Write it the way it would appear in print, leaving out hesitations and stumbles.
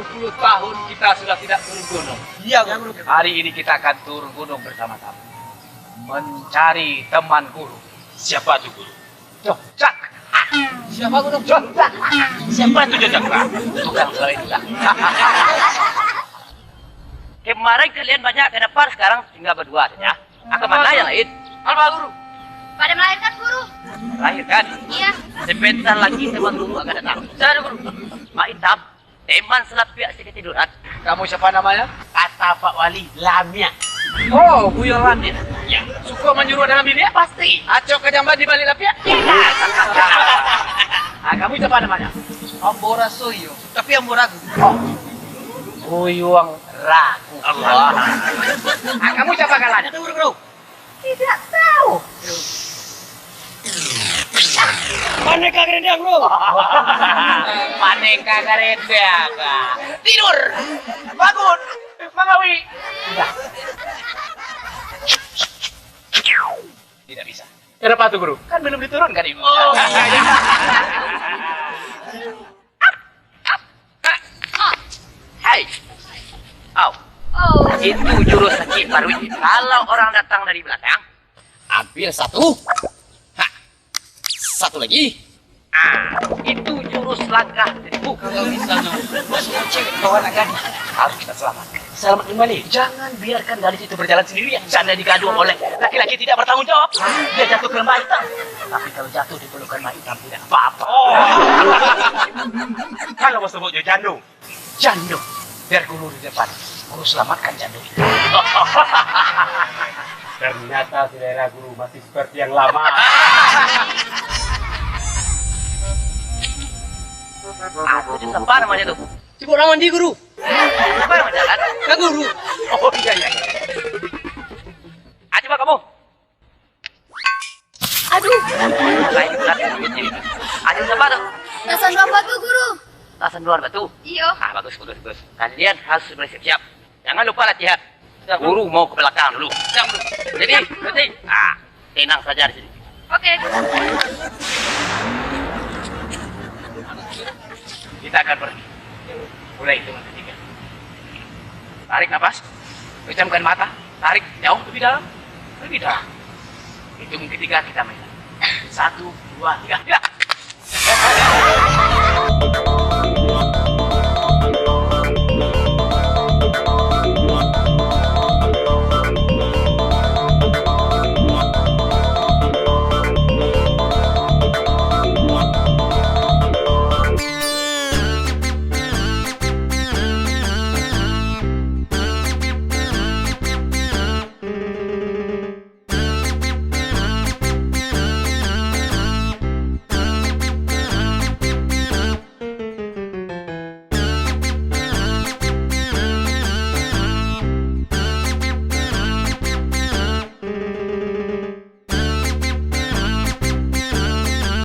70 tahun kita sudah tidak turun gunung. Iya, Guru. Hari ini kita akan turun gunung bersama-sama. Mencari teman guru. Siapa tuh, Guru? Jojak. Siapa, Guru? Jojak. Siapa tuh Jojak? Tukang selain juga. Kemarin kalian banyak ke depan, sekarang tinggal berdua saja. Kemana yang lain? Apa guru? Pada melahirkan guru. Lahir kan? Iya. Sebentar lagi teman guru akan datang. Saya guru. Mak Hitam, teman selapiak si ketiduran. Kamu siapa namanya? Kata Pak Wali, Lamia. Oh, Buya Landin. Ya. Suka menyuruh dengan bini? Pasti. Acok kejamban di balik lapia? Kamu siapa namanya? Ambora Soyo. Tapi Ambora Oh, Buyuang Ragu. Allah. Kamu siapa kalanya? Guru. Tidak tahu. Maneka Gerendang, Bro. Maneka Gerendang. Tidur. Bangun. Mangawi. Tidak bisa. Kenapa tuh guru? Kan belum diturunkan ibu. Oh, Hai. Oh, Oh. itu jurus sakit Parwi. Kalau orang datang dari belakang, ambil satu. Ha. Satu lagi. itu jurus langkah. Kalau misalnya Semua cewek bawa anak gadis harus kita selamatkan. Selamat kembali. Jangan biarkan gadis itu berjalan sendirian. Seandainya digaduh oleh laki-laki tidak bertanggung jawab, dia jatuh ke lembah hitam. Tapi kalau jatuh di pelukan lembah hitam tidak apa-apa. kalau mau sebut Jando. Jando, biar guru di depan. Guru selamatkan Jando itu. Ternyata selera guru masih seperti yang lama. Itu siapa namanya tuh? Cibuk lawan di guru. Siapa yang jalan? Ke guru. Oh iya. Coba kamu. Aduh. Lain lagi begini. Siapa tuh? Dasar bapak tuh guru. Tasan luar batu. Iya. Bagus. Kalian harus bersiap-siap. Jangan lupa latihan. Guru mau ke belakang dulu. Siap dulu. Jadi, berhenti. Tenang saja di sini. Oke. Kita akan pergi. Mulai hitungan ketiga. Tarik nafas. Pejamkan mata. Tarik jauh lebih dalam. Lebih dalam. Hitung ketiga kita main. 1, 2, 3. Ya.